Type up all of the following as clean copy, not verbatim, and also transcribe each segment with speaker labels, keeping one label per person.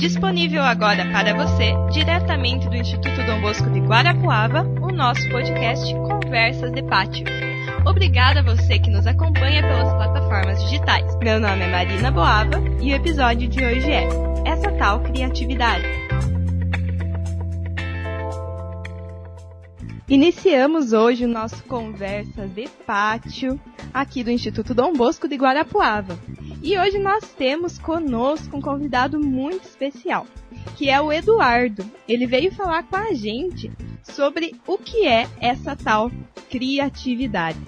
Speaker 1: Disponível agora para você, diretamente do Instituto Dom Bosco de Guarapuava, o nosso podcast Conversas de Pátio. Obrigada a você que nos acompanha pelas plataformas digitais. Meu nome é Marina Boava e o episódio de hoje é Essa Tal Criatividade. Iniciamos hoje o nosso Conversas de Pátio aqui do Instituto Dom Bosco de Guarapuava. E hoje nós temos conosco um convidado muito especial, que é o Eduardo. Ele veio falar com a gente sobre o que é essa tal criatividade.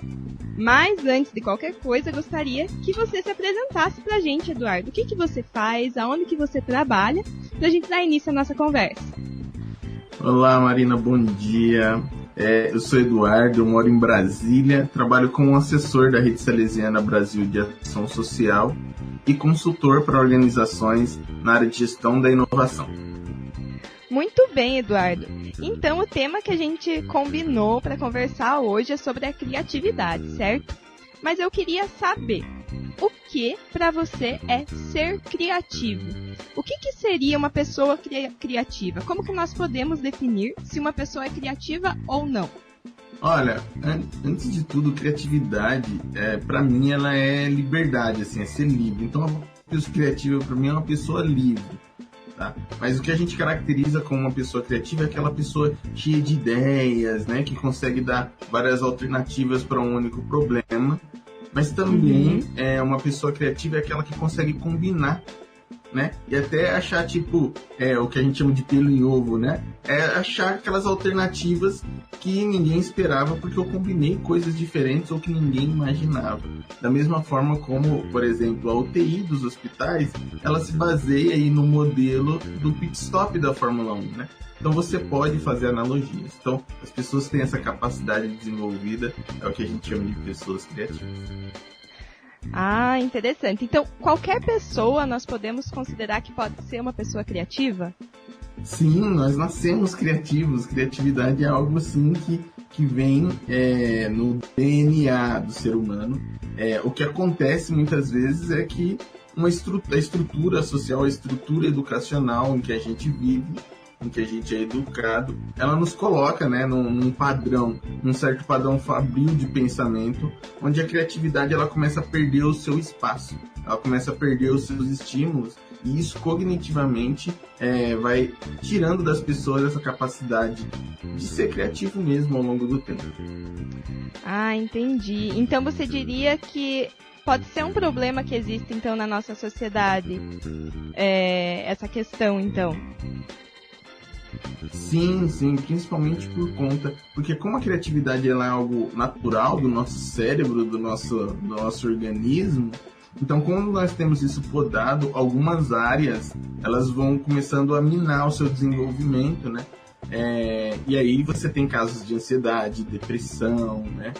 Speaker 1: Mas antes de qualquer coisa, eu gostaria que você se apresentasse pra gente, Eduardo. O que você faz, aonde que você trabalha, pra gente dar início à nossa conversa.
Speaker 2: Olá, Marina, bom dia. Eu sou Eduardo, eu moro em Brasília, trabalho como assessor da Rede Salesiana Brasil de Ação Social e consultor para organizações na área de gestão da inovação.
Speaker 1: Muito bem, Eduardo. Então, o tema que a gente combinou para conversar hoje é sobre a criatividade, certo? Mas eu queria saber, o que para você é ser criativo? O que seria uma pessoa criativa? Como que nós podemos definir se uma pessoa é criativa ou não?
Speaker 2: Olha, antes de tudo, criatividade, para mim, ela é liberdade, assim, é ser livre. Então, uma pessoa criativa, para mim, é uma pessoa livre. Tá? Mas o que a gente caracteriza como uma pessoa criativa é aquela pessoa cheia de ideias, né, que consegue dar várias alternativas para um único problema. Mas também uma pessoa criativa é aquela que consegue combinar, né? E até achar, o que a gente chama de pelo em ovo, né? É achar aquelas alternativas que ninguém esperava, porque eu combinei coisas diferentes ou que ninguém imaginava. Da mesma forma como, por exemplo, a UTI dos hospitais, ela se baseia aí no modelo do pit stop da Fórmula 1, né? Então você pode fazer analogias. Então, as pessoas têm essa capacidade desenvolvida, é o que a gente chama de pessoas criativas.
Speaker 1: Ah, interessante. Então, qualquer pessoa nós podemos considerar que pode ser uma pessoa criativa?
Speaker 2: Sim, nós nascemos criativos. Criatividade é algo assim que vem no DNA do ser humano. O que acontece muitas vezes é que a estrutura social, a estrutura educacional em que a gente vive, em que a gente é educado, ela nos coloca, né, num padrão, num certo padrão fabril de pensamento, onde a criatividade ela começa a perder o seu espaço, ela começa a perder os seus estímulos, e isso cognitivamente vai tirando das pessoas essa capacidade de ser criativo mesmo ao longo do tempo.
Speaker 1: Ah, entendi. Então você diria que pode ser um problema que existe então na nossa sociedade, essa questão então?
Speaker 2: Sim, principalmente porque como a criatividade ela é algo natural do nosso cérebro, do nosso organismo, então quando nós temos isso podado, algumas áreas elas vão começando a minar o seu desenvolvimento, né? E aí você tem casos de ansiedade, depressão, né?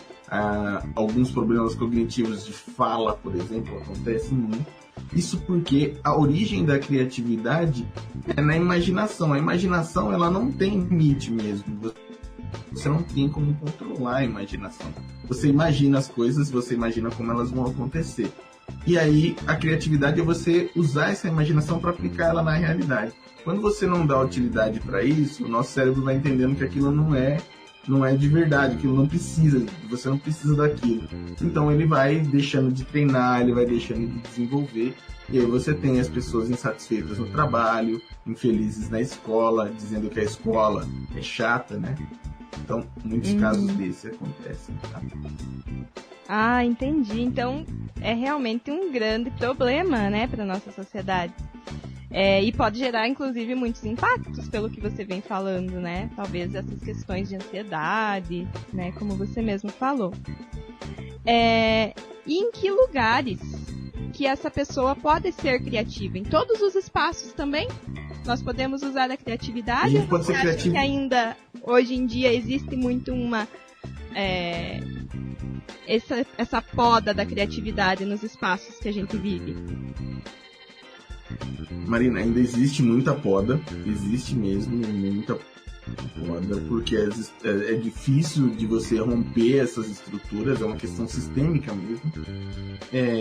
Speaker 2: Alguns problemas cognitivos de fala, por exemplo, acontecem muito. Isso porque a origem da criatividade é na imaginação. A imaginação ela não tem limite mesmo. Você não tem como controlar a imaginação. Você imagina as coisas, você imagina como elas vão acontecer. E aí a criatividade é você usar essa imaginação para aplicar ela na realidade. Quando você não dá utilidade para isso, o nosso cérebro vai entendendo que aquilo não é de verdade, aquilo não precisa, você não precisa daquilo. Então ele vai deixando de treinar, ele vai deixando de desenvolver, e aí você tem as pessoas insatisfeitas no trabalho, infelizes na escola, dizendo que a escola é chata, né? Então, muitos casos desses acontecem, tá?
Speaker 1: Ah, entendi. Então, é realmente um grande problema, né, para nossa sociedade. E pode gerar, inclusive, muitos impactos, pelo que você vem falando, né? Talvez essas questões de ansiedade, né? Como você mesmo falou. E em que lugares que essa pessoa pode ser criativa? Em todos os espaços também? Nós podemos usar a criatividade?
Speaker 2: A gente pode ser criativo.
Speaker 1: Que ainda, hoje em dia, existe muito essa poda da criatividade nos espaços que a gente vive?
Speaker 2: Marina, ainda existe muita poda, existe mesmo muita Foda, porque é difícil de você romper essas estruturas, é uma questão sistêmica mesmo,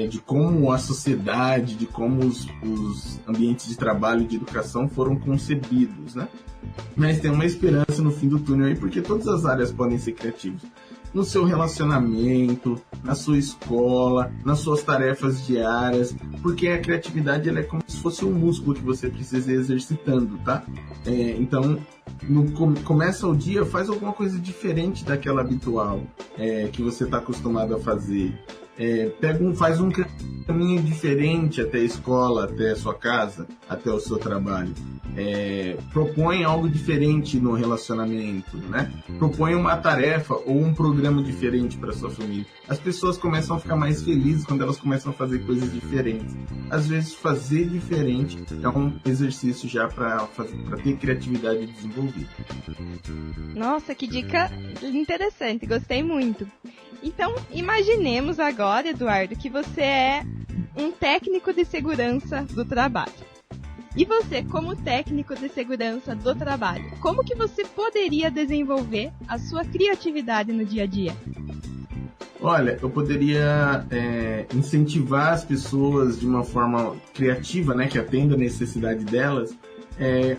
Speaker 2: de como a sociedade, de como os ambientes de trabalho e de educação foram concebidos, né? Mas tem uma esperança no fim do túnel aí, porque todas as áreas podem ser criativas. No seu relacionamento, na sua escola, nas suas tarefas diárias, porque a criatividade ela é como se fosse um músculo que você precisa ir exercitando, tá? Então, começa o dia, faz alguma coisa diferente daquela habitual que você está acostumado a fazer. Faz um caminho diferente até a escola, até a sua casa, até o seu trabalho. Propõe algo diferente no relacionamento, né? Propõe uma tarefa ou um programa diferente para sua família. As pessoas começam a ficar mais felizes quando elas começam a fazer coisas diferentes. Às vezes fazer diferente é um exercício já para ter criatividade desenvolvida.
Speaker 1: Nossa, que dica interessante, gostei muito. Então, imaginemos agora, Eduardo, que você é um técnico de segurança do trabalho. E você, como técnico de segurança do trabalho, como que você poderia desenvolver a sua criatividade no dia a dia?
Speaker 2: Olha, eu poderia incentivar as pessoas de uma forma criativa, né, que atenda a necessidade delas,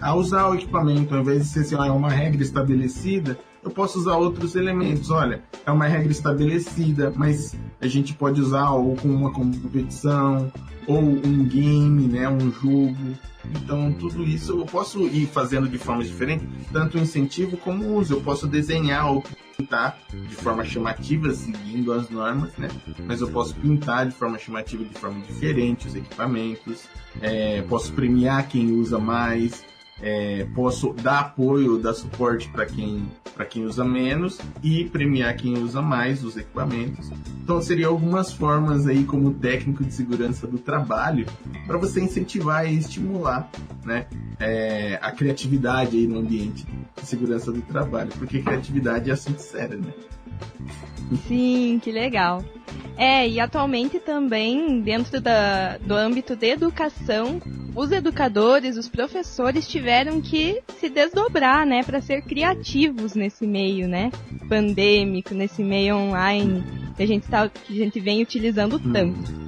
Speaker 2: a usar o equipamento. Ao invés de ser assim, é uma regra estabelecida, eu posso usar outros elementos. Olha, é uma regra estabelecida, mas a gente pode usar ou com uma competição, ou um game, né, um jogo. Então, tudo isso eu posso ir fazendo de formas diferentes, tanto incentivo como uso. Eu posso desenhar ou pintar de forma chamativa, seguindo as normas, né? Mas eu posso pintar de forma chamativa, de forma diferente os equipamentos. Posso premiar quem usa mais. Posso dar apoio, dar suporte para quem usa menos e premiar quem usa mais os equipamentos. Então, seriam algumas formas aí como técnico de segurança do trabalho para você incentivar e estimular, né, a criatividade aí no ambiente de segurança do trabalho, porque criatividade é assunto sério, né?
Speaker 1: Sim, que legal. E atualmente também, dentro do âmbito de educação, os educadores, os professores tiveram que se desdobrar, né, para ser criativos nesse meio, né, pandêmico, nesse meio online que a gente vem utilizando tanto.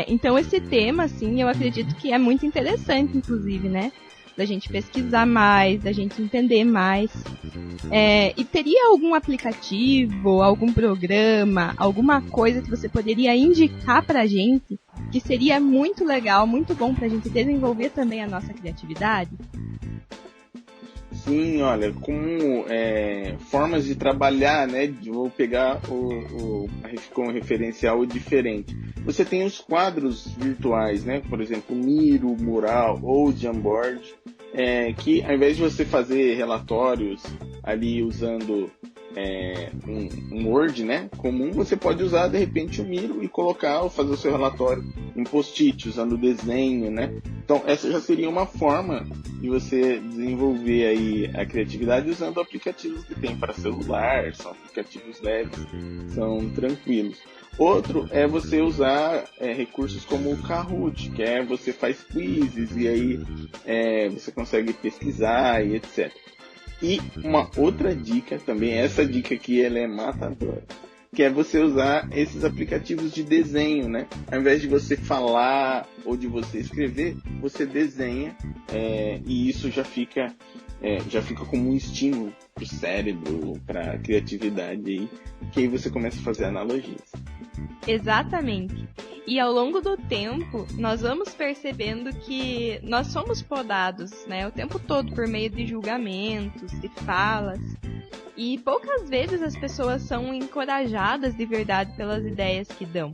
Speaker 1: Então esse tema, assim, eu acredito que é muito interessante, inclusive, né, da gente pesquisar mais, da gente entender mais. E teria algum aplicativo, algum programa, alguma coisa que você poderia indicar pra gente que seria muito legal, muito bom pra gente desenvolver também a nossa criatividade?
Speaker 3: Sim, olha, como formas de trabalhar, né? Vou pegar como referencial diferente. Você tem os quadros virtuais, né? Por exemplo, Miro, Mural ou Jamboard, que ao invés de você fazer relatórios ali usando um Word, né, comum, você pode usar de repente o Miro e colocar ou fazer o seu relatório em post-it, usando desenho, né? Então essa já seria uma forma de você desenvolver aí a criatividade usando aplicativos que tem para celular, são aplicativos leves, são tranquilos. Outro é você usar recursos como o Kahoot, que você faz quizzes e aí você consegue pesquisar e etc. E uma outra dica também, essa dica aqui ela é matadora, que é você usar esses aplicativos de desenho, né? Ao invés de você falar ou de você escrever, você desenha e isso já fica como um estímulo para o cérebro, para a criatividade aí, que aí você começa a fazer analogias.
Speaker 1: Exatamente. E ao longo do tempo, nós vamos percebendo que nós somos podados, né, o tempo todo por meio de julgamentos, de falas. E poucas vezes as pessoas são encorajadas de verdade pelas ideias que dão.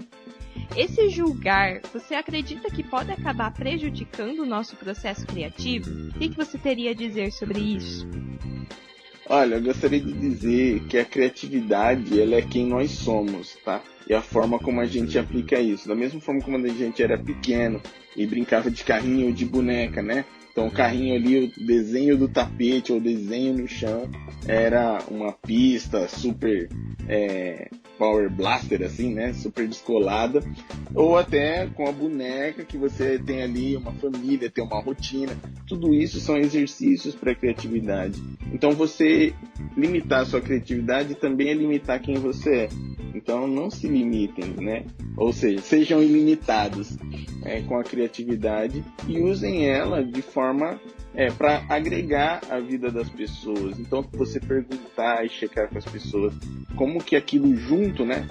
Speaker 1: Esse julgar, você acredita que pode acabar prejudicando o nosso processo criativo? O que você teria a dizer sobre isso?
Speaker 3: Olha, eu gostaria de dizer que a criatividade, ela é quem nós somos, tá? e a forma como a gente aplica isso. Da mesma forma como a gente era pequeno e brincava de carrinho ou de boneca, né? Então o carrinho ali, o desenho do tapete ou o desenho no chão era uma pista super Power Blaster, assim, né? Super descolada. Ou até com a boneca que você tem ali uma família, tem uma rotina. Tudo isso são exercícios para a criatividade. Então você limitar a sua criatividade também é limitar quem você é. Então não se limitem, né? Ou seja, sejam ilimitados com a criatividade e usem ela de forma para agregar a vida das pessoas. Então você perguntar e checar com as pessoas como que aquilo junto, né?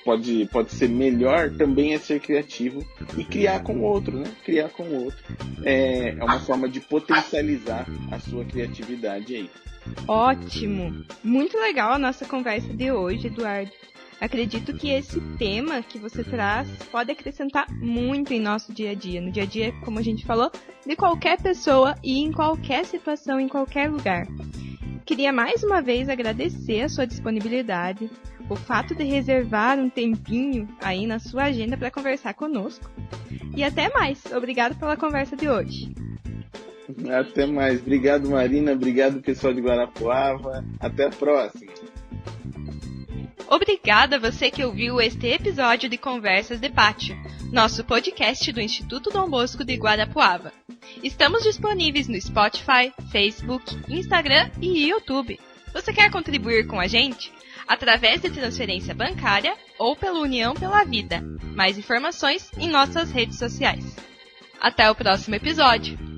Speaker 3: Pode ser melhor, também é ser criativo e criar com o outro, né? Criar com o outro é uma forma de potencializar a sua criatividade aí.
Speaker 1: Ótimo! Muito legal a nossa conversa de hoje, Eduardo. Acredito que esse tema que você traz pode acrescentar muito em nosso dia a dia. No dia a dia, como a gente falou, de qualquer pessoa e em qualquer situação, em qualquer lugar. Queria mais uma vez agradecer a sua disponibilidade, o fato de reservar um tempinho aí na sua agenda para conversar conosco. E até mais. Obrigado pela conversa de hoje.
Speaker 3: Até mais. Obrigado, Marina. Obrigado, pessoal de Guarapuava. Até a próxima.
Speaker 1: Obrigada a você que ouviu este episódio de Conversas de Pátio, nosso podcast do Instituto Dom Bosco de Guarapuava. Estamos disponíveis no Spotify, Facebook, Instagram e YouTube. Você quer contribuir com a gente? Através de transferência bancária ou pela União pela Vida. Mais informações em nossas redes sociais. Até o próximo episódio!